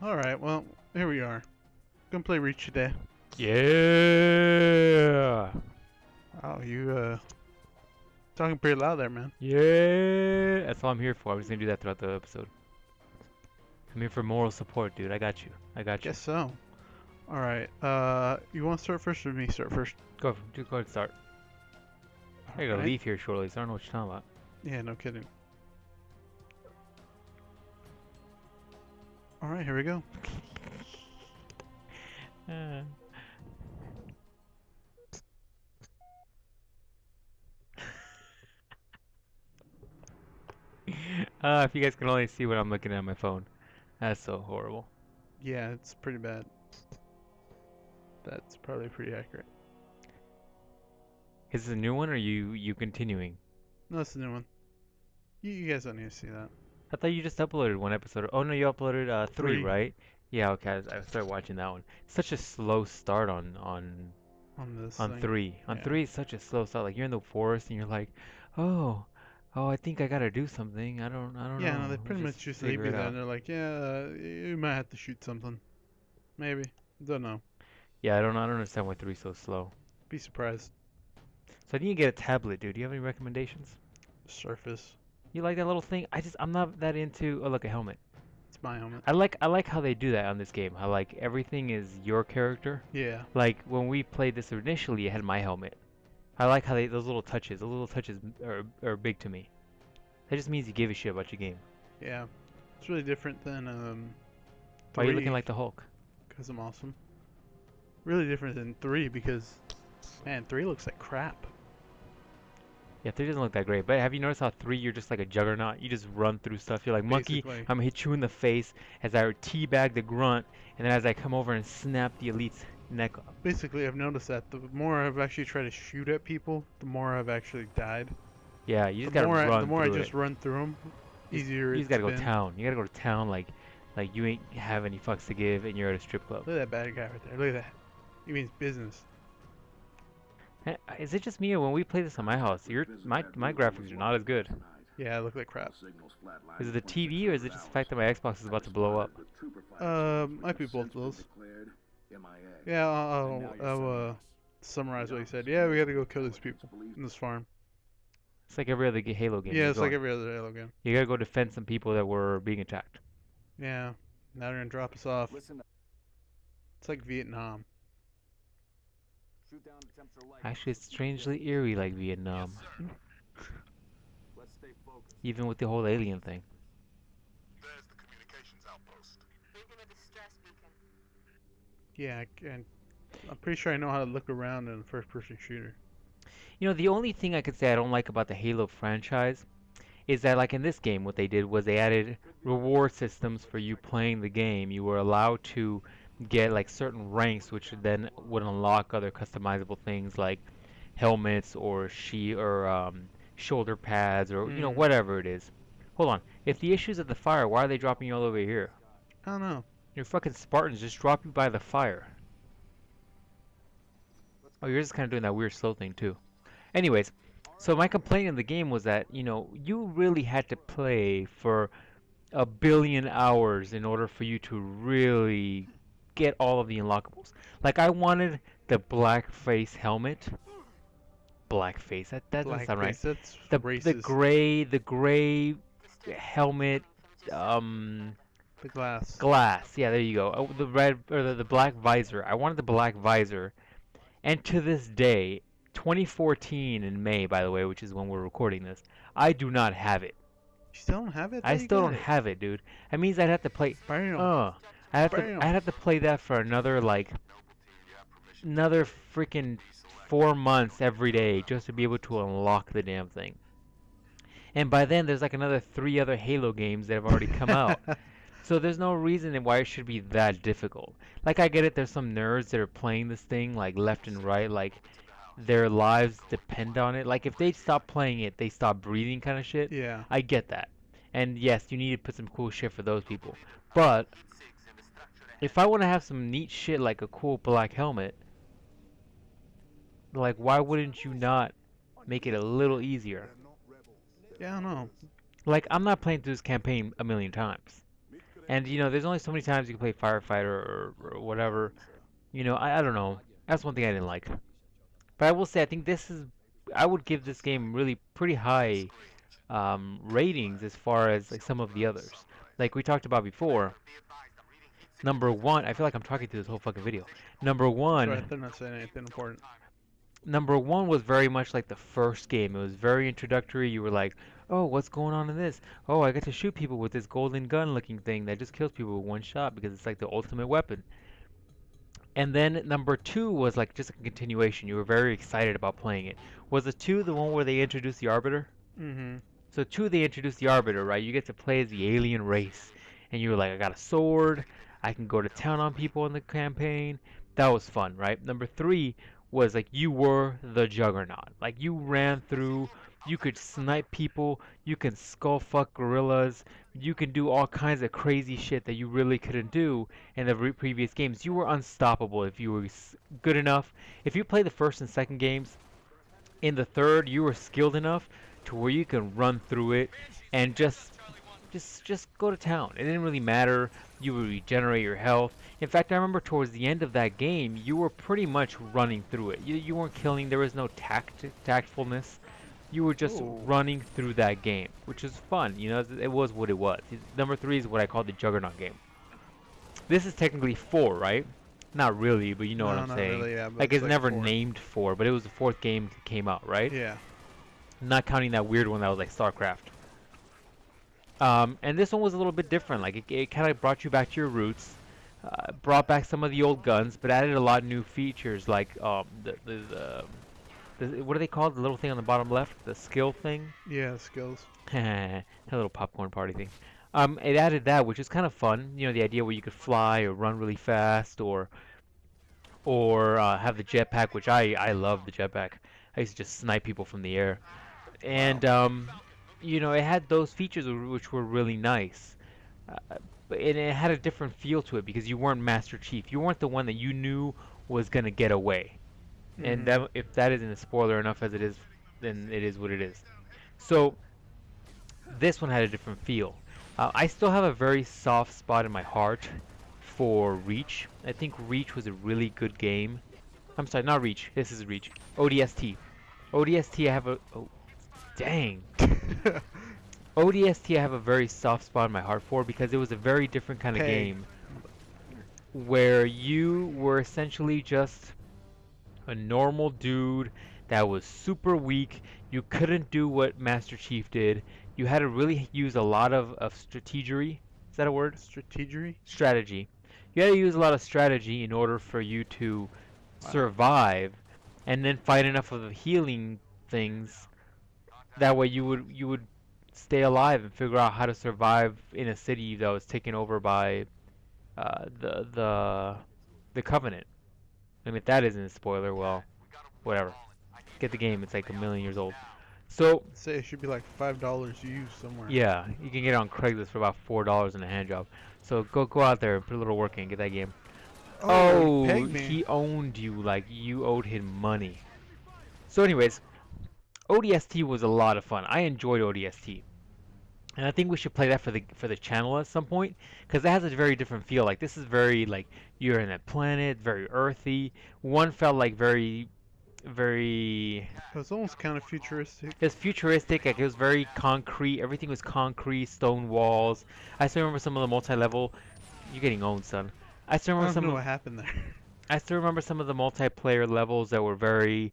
Alright, well, here we are. Gonna play Reach today. Yeah. Oh, you, talking pretty loud there, man. Yeah. That's all I'm here for. I'm just gonna do that throughout the episode. I'm here for moral support, dude. I got you. I got you. Guess so. Alright, you wanna start first or me start first? Go ahead and start. I gotta Alright. leave here shortly, so I don't know what you're talking about. Yeah, no kidding. Alright, here we go. Uh. If you guys can only see what I'm looking at on my phone. That's so horrible. Yeah, it's pretty bad. That's probably pretty accurate. Is this a new one or you continuing? No, it's a new one. You guys don't need to see that. I thought you just uploaded one episode. Oh no, you uploaded three, Three right? Yeah, okay. I started watching that one. Such a slow start on this on thing. three. On Yeah. three, it's such a slow start. Like you're in the forest and you're like, oh, I think I gotta do something. I don't Yeah, no, know. they Let's pretty just much just leave figure you it there out. and they're like, yeah, you might have to shoot something. Maybe. Don't know. Yeah, I don't understand why three's so slow. Be surprised. So I need to get a tablet, dude. Do you have any recommendations? Surface. You like that little thing? I'm not that into. Oh, look, a helmet. It's my helmet. I like how they do that on this game. How like everything is your character. Yeah. Like when we played this initially, it had my helmet. I like how those little touches are big to me. That just means you give a shit about your game. Yeah. It's really different than Why are you looking 3 like the Hulk? because I'm awesome. Really different than 3 because man, 3 looks like crap. Yeah, 3 doesn't look that great. But have you noticed how 3 you're just like a juggernaut? You just run through stuff. You're like, monkey, Basically. I'm gonna hit you in the face as I teabag the grunt, and then as I come over and snap the elite's neck off. Basically, I've noticed that the more I've actually tried to shoot at people, the more I've actually died. Yeah, you The just gotta more the run more I through it. just run through them, You just, easier you just it's gotta go been. town. You gotta go to town like you ain't have any fucks to give and you're at a strip club. Look at that bad guy right there. Look at that. He means business. Is it just me or when we play this on my house, my graphics are not as good? Yeah, I look like crap. Is it the TV or is it just the fact that my Xbox is about to blow up? Might be both of those. Yeah, I'll summarize what he said. Yeah, we gotta go kill these people in this farm. It's like every other Halo game. Yeah, You're it's like going. every other Halo game. You gotta go defend some people that were being attacked. Yeah, now they're gonna drop us off. It's like Vietnam. Actually, it's strangely eerie like Vietnam, even with the whole alien thing. Yeah, and I'm pretty sure I know how to look around in a first-person shooter. You know, the only thing I could say I don't like about the Halo franchise is that, like in this game, what they did was they added reward systems for you playing the game. You were allowed to get like certain ranks, which then would unlock other customizable things like helmets or shoulder pads or Hmm. whatever it is. Hold on. If the issues of the fire, why are they dropping you all over here? I don't know. Your fucking Spartans just drop you by the fire. Oh, you're just kind of doing that weird slow thing too. Anyways, so my complaint in the game was that, you really had to play for a billion hours in order for you to really get all of the unlockables. Like I wanted the black face helmet. Black face. That doesn't sound right. Blackface, that's The racist. gray helmet um The glass. glass. Yeah, there you go. Oh, the red or the black visor. I wanted the black visor. And to this day, 2014 in May, by the way, which is when we're recording this, I do not have it. You still don't have it? I I thought you still got don't it. have it, dude. That means I'd have to play. Bam. Uh, Bam. I'd have to play that for another freaking 4 months every day just to be able to unlock the damn thing. And by then, there's like another three other Halo games that have already come out. So there's no reason why it should be that difficult. Like I get it, there's some nerds that are playing this thing like left and right, like their lives depend on it. Like if they stop playing it, they stop breathing kind of shit. Yeah. I get that. And yes, you need to put some cool shit for those people. But if I want to have some neat shit like a cool black helmet, like why wouldn't you not make it a little easier? Yeah, I don't know. Like I'm not playing through this campaign a million times. And you know, there's only so many times you can play firefighter or whatever. You know, I don't know. That's one thing I didn't like. But I will say, I think this is, I would give this game really pretty high ratings as far as like some of the others. Like we talked about before, number one, I feel like I'm talking through this whole fucking video. Number That's one, right, they're not saying anything important. number one was very much like the first game. It was very introductory. You were like, oh, what's going on in this? Oh, I get to shoot people with this golden gun looking thing that just kills people with one shot because it's like the ultimate weapon. And then number two was like just a continuation. You were very excited about playing it. Was the two the one where they introduced the Arbiter? Mm-hmm. So two, they introduced the Arbiter, right? You get to play as the alien race, and you were like, I got a sword. I can go to town on people in the campaign. That was fun, right? Number three was like you were the Juggernaut. Like you ran through. You could snipe people. You can skull fuck gorillas. You can do all kinds of crazy shit that you really couldn't do in the previous games. You were unstoppable if you were good enough. If you play the first and second games, in the third you were skilled enough to where you can run through it and just go to town. It didn't really matter. You would regenerate your health. In fact, I remember towards the end of that game, you were pretty much running through it. You weren't killing. There was no tactfulness. You were just running through that game, which is fun. You know, it was what it was. Number three is what I call the Juggernaut game. This is technically four, right? Not really, but you know what I'm saying. Really, yeah, like it's like never four. named four, but it was the fourth game that came out, right? Yeah. Not counting that weird one that was like StarCraft. And this one was a little bit different. Like it kind of brought you back to your roots, brought back some of the old guns, but added a lot of new features like what are they called? The little thing on the bottom left, the skill thing. Yeah, skills. A little popcorn party thing. It added that, which is kind of fun. You know, the idea where you could fly or run really fast, or have the jetpack, which I love the jetpack. I used to just snipe people from the air, and you know, it had those features which were really nice. And it had a different feel to it because you weren't Master Chief. You weren't the one that you knew was gonna get away. And that, if that isn't a spoiler enough as it is, then it is what it is. So this one had a different feel. I still have a very soft spot in my heart for Reach. I think Reach was a really good game. I'm sorry, not Reach. This is Reach. ODST. ODST I have a... Oh, dang. ODST I have a very soft spot in my heart for because it was a very different kind of game where you were essentially just a normal dude that was super weak. You couldn't do what Master Chief did. You had to really use a lot of strategery. Is that a word? Strategery? Strategy. You had to use a lot of strategy in order for you to survive, and then fight enough of the healing things. That way you would stay alive and figure out how to survive in a city that was taken over by the Covenant. I mean, if that isn't a spoiler, well, whatever. Get the game. It's like 1,000,000 years old. So say it should be like $5 used somewhere. yeah, you can get it on Craigslist for about $4 in a hand job. So go out there and put a little work in and get that game. Oh, he owned you like you owed him money. So anyways, ODST was a lot of fun. I enjoyed ODST. And I think we should play that for the channel at some point, because it has a very different feel. Like this is very like you're in a planet, very earthy. One felt like very it was almost kind of futuristic. It's futuristic, like it was very concrete. Everything was concrete, stone walls. I still remember some of the multi-level. You're getting owned, son. I still remember some of what happened there. I still remember some of the multiplayer levels that were very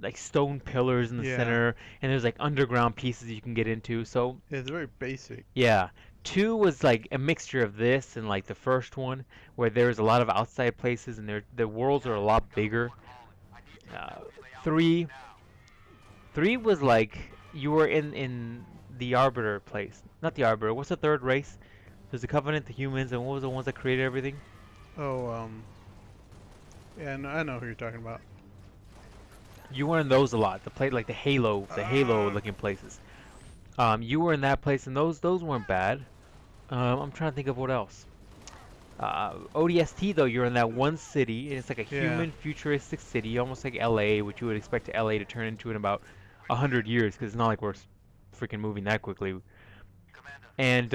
like stone pillars in the center, and there's like underground pieces you can get into. So yeah, it's very basic. Yeah. 2 was like a mixture of this and like the first one, where there's a lot of outside places and the worlds are a lot bigger. 3 was like you were in the Arbiter place. Not the Arbiter. What's the third race? There's the Covenant, the humans, and what was the ones that created everything? Oh, yeah, no, I know who you're talking about. You were in those a lot. Like the Halo looking places. You were in that place, and those weren't bad. I'm trying to think of what else. ODST though, you're in that one city, and it's like a human futuristic city, almost like LA, which you would expect LA to turn into in about 100 years, because it's not like we're freaking moving that quickly. And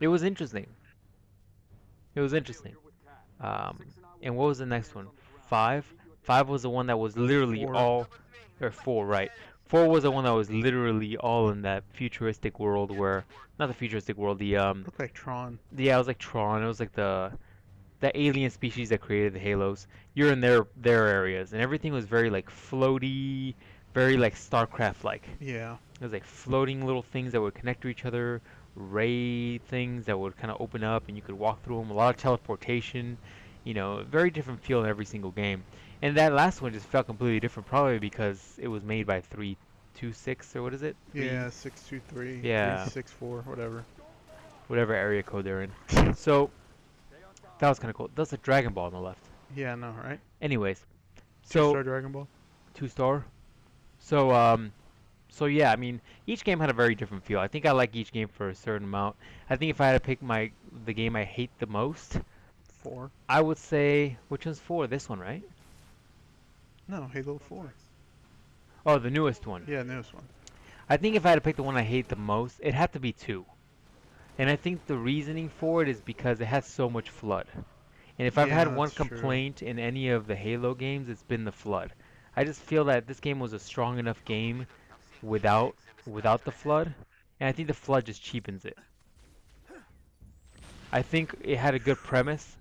It was interesting. It was interesting. Um, and what was the next one? Five. Five was the one that was literally 4. all, or four, right? Four was the one that was literally all in that futuristic world where, not the futuristic world, Looked like Tron. yeah, it was like Tron. It was like the alien species that created the Halos. You're in their areas, and everything was very like floaty, very like StarCraft like. Yeah. It was like floating little things that would connect to each other, ray things that would kind of open up and you could walk through them. A lot of teleportation, very different feel in every single game. And that last one just felt completely different, probably because it was made by 326 or what is it? Yeah, 623, Yeah, 364, whatever. whatever area code they're in. So that was kind of cool. That's a Dragon Ball on the left. Yeah, no, right? Anyways, so 2-star Dragon Ball. 2 star. So yeah, I mean, each game had a very different feel. I think I like each game for a certain amount. I think if I had to pick the game I hate the most, 4. I would say which one's 4? This one, right? No, Halo 4. Oh, the newest one. Yeah, newest one. I think if I had to pick the one I hate the most, it had to be 2. And I think the reasoning for it is because it has so much flood. And if I've Yeah, had one that's true. complaint in any of the Halo games, it's been the flood. I just feel that this game was a strong enough game without the flood, and I think the flood just cheapens it. I think it had a good premise.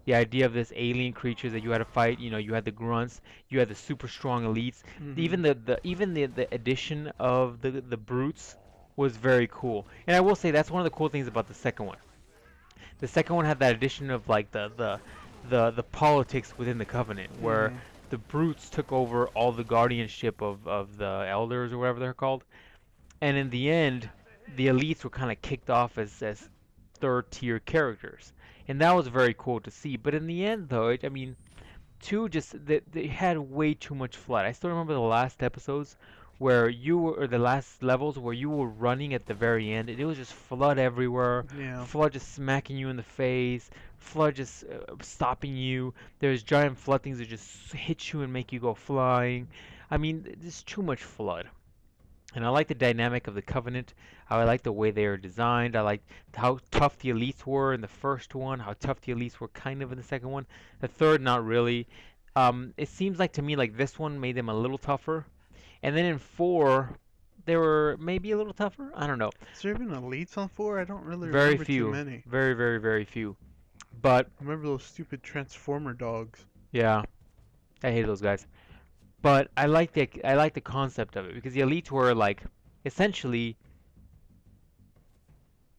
The idea of this alien creatures that you had to fight, you had the grunts, you had the super strong elites. Even the addition of the brutes was very cool. And I will say that's one of the cool things about the second one. The second one had that addition of like the politics within the Covenant, where the brutes took over all the guardianship of the elders or whatever they're called. And in the end, the elites were kind of kicked off as third tier characters. And that was very cool to see. But in the end, though, I mean, 2 just, they had way too much flood. I still remember the last episodes where or the last levels where you were running at the very end, and it was just flood everywhere. Yeah. Flood just smacking you in the face. Flood just stopping you. There's giant flood things that just hit you and make you go flying. I mean, there's too much flood. And I like the dynamic of the Covenant. I like the way they are designed. I like how tough the elites were in the first one, how tough the elites were kind of in the second one. The third, not really. It seems like to me like this one made them a little tougher. And then in 4, they were maybe a little tougher. I don't know. Has there been elites on 4? I don't really Very remember few. too many. Very, very, very few. But I remember those stupid Transformer dogs. yeah, I hate those guys. But I like the concept of it because the elites were like essentially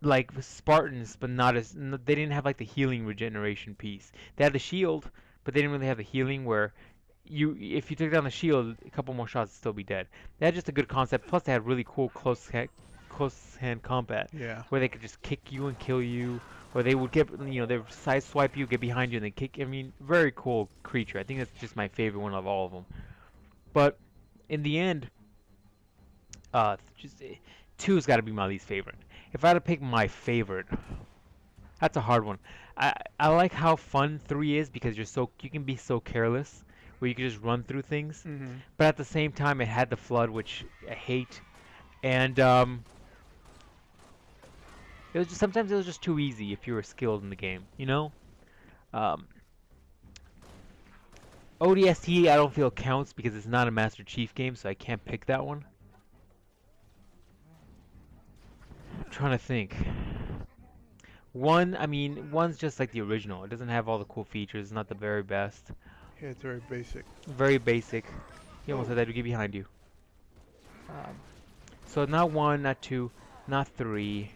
like Spartans, but not as they didn't have like the healing regeneration piece. They had the shield, but they didn't really have the healing where if you took down the shield, a couple more shots would still be dead. They had just a good concept. Plus, they had really cool close hand combat Yeah. where they could just kick you and kill you, or they would they would side swipe you, get behind you, and then kick. I mean, very cool creature. I think that's just my favorite one of all of them. But in the end, just 2's got to be my least favorite. If I had to pick my favorite, that's a hard one. I like how fun 3 is because you can be so careless, where you can just run through things. But at the same time, it had the flood, which I hate, and sometimes it was just too easy if you were skilled in the game, ODST I don't feel counts because it's not a Master Chief game, so I can't pick that one. I'm trying to think. I mean, one's just like the original. It doesn't have all the cool features. It's not the very best. Yeah, it's very basic. Very basic. You almost had that to get behind you. So not 1, not 2, not 3.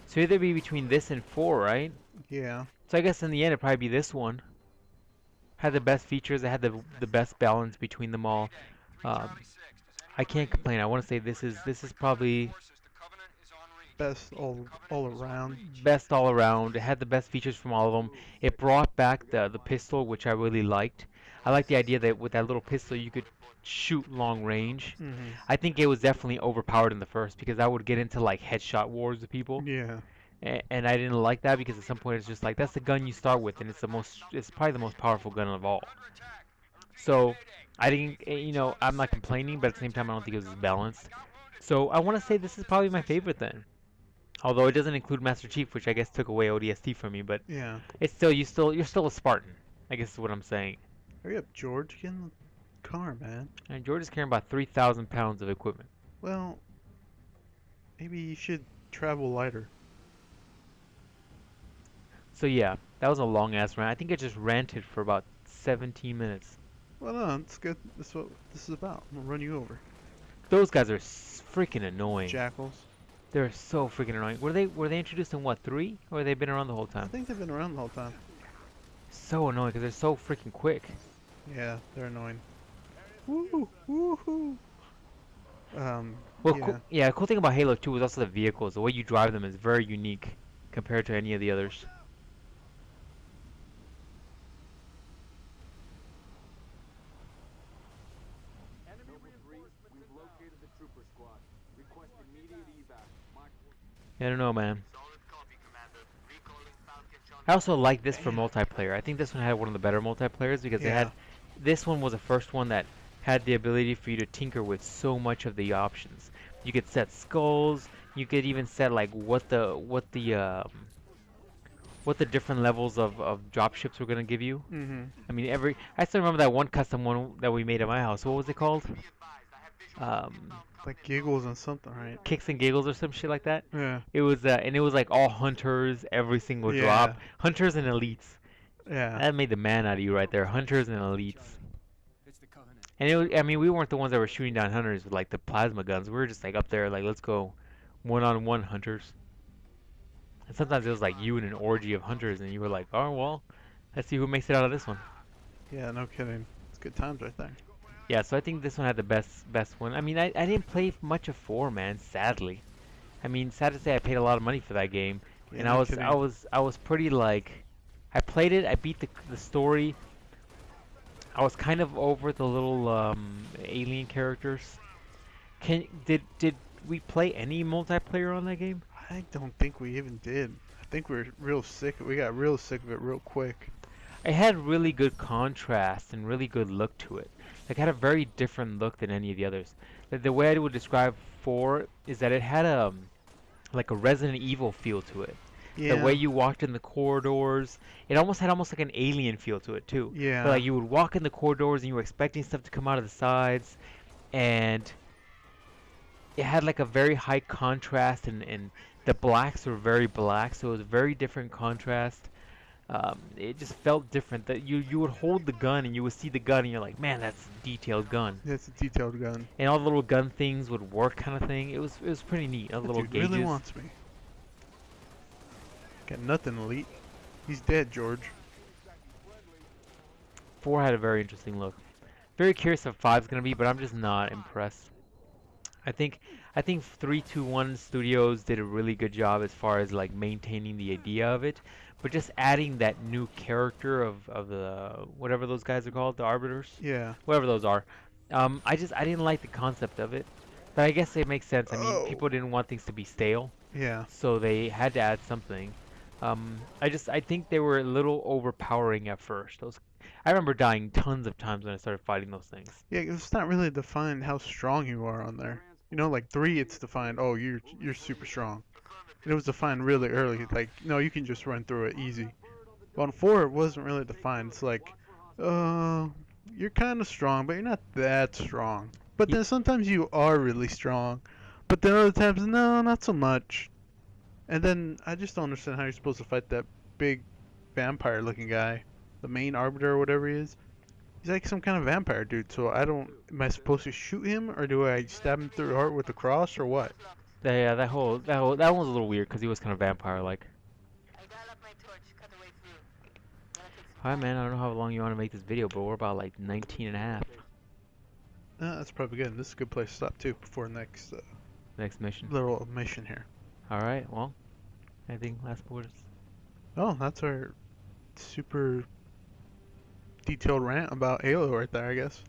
So either be between this and 4, right? Yeah. So I guess in the end it'd probably be this one. Had the best features. It had the best balance between them all. I can't complain. I want to say this is probably Best all around. best all around. It had the best features from all of them. It brought back the pistol, which I really liked. I like the idea that with that little pistol you could shoot long range. I think it was definitely overpowered in the first because I would get into like headshot wars with people. Yeah. And I didn't like that because at some point it's just like that's the gun you start with and it's probably the most powerful gun of all. So I didn't I'm not complaining, but at the same time I don't think it was as balanced. So I want to say this is probably my favorite then. Although it doesn't include Master Chief, which I guess took away ODST from me, but Yeah. it's still you're still a Spartan. I guess is what I'm saying. Hurry up, George. Get in the car, man. And George is carrying about 3,000 pounds of equipment. Well, maybe you should travel lighter. So yeah, that was a long ass rant. I think I just ranted for about 17 minutes. Well, no, it's good. That's what this is about. I'm gonna run you over. Those guys are freaking annoying. Jackals. They're so freaking annoying. Were they introduced in what, 3? Or they been around the whole I time? think they've been around the whole time. So annoying because they're so freaking quick. Yeah, they're annoying. Woo, woohoo. Well, yeah. cool thing about Halo 2 is also the vehicles. The way you drive them is very unique compared to any of the others. I don't know, man. I also like this for multiplayer. I think this one had one of the better multiplayers because it had. This one was the first one that had the ability for you to tinker with so much of the options. You could set skulls. You could even set like what the different levels of dropships were gonna give you. I mean, I still remember that one custom one that we made at my house. What was it called? Like giggles and something, right? Kicks and giggles or some shit like that. Yeah. It was and it was like all hunters, every single drop. Hunters and elites. Yeah. That made the man out of you right there. Hunters and elites. And I mean, we weren't the ones that were shooting down hunters with like the plasma guns. We were just like up there, like, let's go one-on-one hunters. And sometimes it was like you and an orgy of hunters, and you were like, oh, well, let's see who makes it out of this one. Yeah, no kidding. It's good times right there. Yeah, so I think this one had the best one. I mean, I didn't play much of 4, man, sadly. I mean, sad to say, I paid a lot of money for that game, Yeah, and no I was pretty like, I played it, I beat the story. I was kind of over the little alien characters. Did we play any multiplayer on that game? I don't think we even did. I think we're real sick. We got real sick of it real quick. It had really good contrast and really good look to it. Like, it had a very different look than any of the others. The way I would describe 4 is that it had like a Resident Evil feel to it. Yeah. The way you walked in the corridors, it almost had like an alien feel to it too. Yeah. But like you would walk in the corridors and you were expecting stuff to come out of the sides, and it had like a very high contrast, and the blacks were very black, so it was a very different contrast. It just felt different. That you would hold the gun and you would see the gun and you're like, man, that's a detailed gun. That's a detailed gun. And all the little gun things would work, kind of thing. It was pretty neat. All the little dude gauges. really wants me. Got nothing, elite. He's dead, George. 4 had a very interesting look. Very curious if 5's gonna be, but I'm just not impressed. I think 321 Studios did a really good job as far as like maintaining the idea of it, but just adding that new character of the whatever those guys are called, the Arbiters. Yeah. Whatever those are. I didn't like the concept of it, but I guess it makes sense. I mean, people didn't want things to be stale, Yeah. so they had to add something. I think they were a little overpowering at first. I remember dying tons of times when I started fighting those things. Yeah, it's not really defined how strong you are on there. You know, like 3, it's defined. Oh, you're super strong. And it was defined really early. Like, no, you can just run through it easy. But on 4, it wasn't really defined. It's like, you're kind of strong, but you're not that strong. But then sometimes you are really strong. But then other times, no, not so much. And then I just don't understand how you're supposed to fight that big vampire-looking guy, the main arbiter or whatever he is. He's like some kind of vampire dude. So am I supposed to shoot him or do I stab him through the heart with a cross or what? Yeah, that one was a little weird because he was kind of vampire-like. Alright, man, I don't know how long you want to make this video, but we're about like 19 and a half. That's probably good. This is a good place to stop too before next mission. Little mission here. Alright, well, anything last words? Oh, that's our super detailed rant about Halo right there, I guess.